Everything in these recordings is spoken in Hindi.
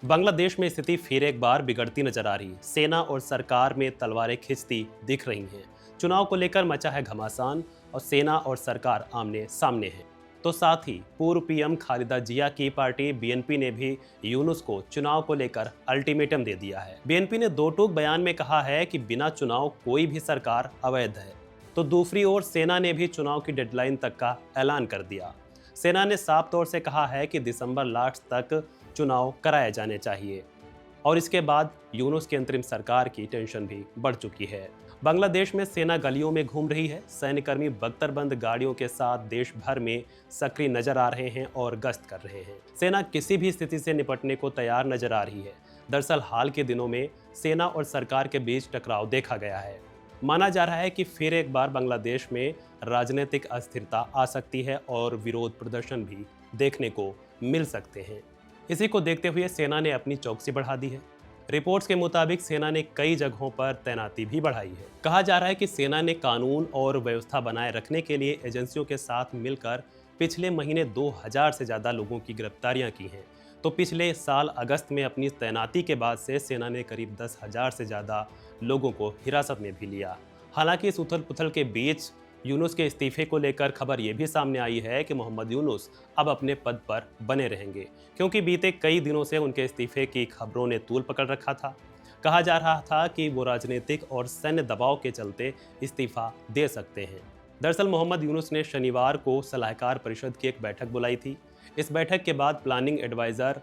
बांग्लादेश में स्थिति फिर एक बार बिगड़ती नजर आ रही है। सेना और सरकार में तलवारें खिंचती दिख रही हैं। चुनाव को लेकर मचा है घमासान और सेना और सरकार आमने सामने है। तो साथ ही पूर्व पीएम खालिदा जिया की पार्टी बीएनपी ने भी यूनुस को चुनाव को लेकर अल्टीमेटम दे दिया है। बीएनपी ने दो टूक बयान में कहा है कि बिना चुनाव कोई भी सरकार अवैध है। तो दूसरी ओर सेना ने भी चुनाव की डेडलाइन तक का ऐलान कर दिया। सेना ने साफ तौर से कहा है कि दिसंबर लास्ट तक चुनाव कराए जाने चाहिए और इसके बाद यूनुस की अंतरिम सरकार की टेंशन भी बढ़ चुकी है। बांग्लादेश में सेना गलियों में घूम रही है। सैन्यकर्मी बख्तरबंद गाड़ियों के साथ देश भर में सक्रिय नजर आ रहे हैं और गश्त कर रहे हैं। सेना किसी भी स्थिति से निपटने को तैयार नजर आ रही है। दरअसल हाल के दिनों में सेना और सरकार के बीच टकराव देखा गया है। माना जा रहा है कि फिर एक बार बांग्लादेश में राजनीतिक अस्थिरता आ सकती है और विरोध प्रदर्शन भी देखने को मिल सकते हैं। इसी को देखते हुए सेना ने अपनी चौकसी बढ़ा दी है। रिपोर्ट्स के मुताबिक सेना ने कई जगहों पर तैनाती भी बढ़ाई है। कहा जा रहा है कि सेना ने कानून और व्यवस्था बनाए रखने के लिए एजेंसियों के साथ मिलकर पिछले महीने 2000 से ज़्यादा लोगों की गिरफ्तारियां की हैं। तो पिछले साल अगस्त में अपनी तैनाती के बाद से सेना ने करीब 10,000 से ज़्यादा लोगों को हिरासत में भी लिया। हालांकि इस उथल पुथल के बीच यूनुस के इस्तीफे को लेकर खबर ये भी सामने आई है कि मोहम्मद यूनुस अब अपने पद पर बने रहेंगे, क्योंकि बीते कई दिनों से उनके इस्तीफे की खबरों ने तूल पकड़ रखा था। कहा जा रहा था कि वो राजनीतिक और सैन्य दबाव के चलते इस्तीफा दे सकते हैं। दरअसल मोहम्मद यूनुस ने शनिवार को सलाहकार परिषद की एक बैठक बुलाई थी। इस बैठक के बाद प्लानिंग एडवाइजर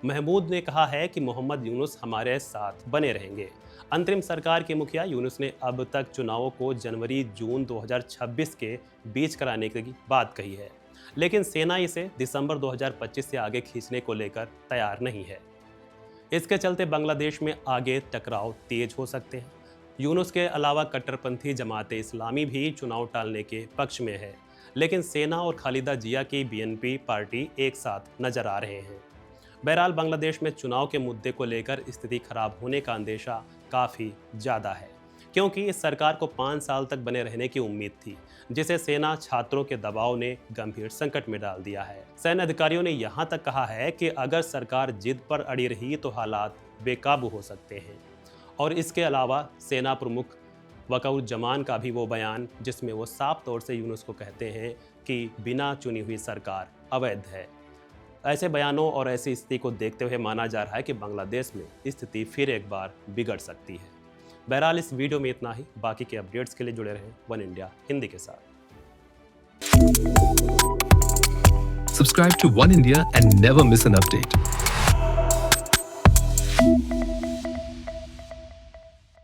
महमूद ने कहा है कि मोहम्मद यूनुस हमारे साथ बने रहेंगे। अंतरिम सरकार के मुखिया यूनुस ने अब तक चुनावों को जनवरी-जून 2026 के बीच कराने की बात कही है, लेकिन सेना इसे दिसंबर 2025 से आगे खींचने को लेकर तैयार नहीं है। इसके चलते बांग्लादेश में आगे टकराव तेज हो सकते हैं। यूनुस के अलावा कट्टरपंथी जमाते इस्लामी भी चुनाव टालने के पक्ष में है, लेकिन सेना और खालिदा जिया की बीएनपी पार्टी एक साथ नजर आ रहे हैं। बहरहाल बांग्लादेश में चुनाव के मुद्दे को लेकर स्थिति खराब होने का अंदेशा काफ़ी ज़्यादा है, क्योंकि इस सरकार को 5 साल तक बने रहने की उम्मीद थी, जिसे सेना छात्रों के दबाव ने गंभीर संकट में डाल दिया है। सैन्य अधिकारियों ने यहाँ तक कहा है कि अगर सरकार जिद पर अड़ी रही तो हालात बेकाबू हो सकते हैं। और इसके अलावा सेना प्रमुख वक़ारुज्जमान का भी वो बयान, जिसमें वो साफ तौर से यूनुस को कहते हैं कि बिना चुनी हुई सरकार अवैध है। ऐसे बयानों और ऐसी स्थिति को देखते हुए माना जा रहा है कि बांग्लादेश में स्थिति फिर एक बार बिगड़ सकती है। बहरहाल इस वीडियो में इतना ही। बाकी के अपडेट्स के लिए जुड़े रहें वन इंडिया हिंदी के साथ। Subscribe to One India and never miss an update.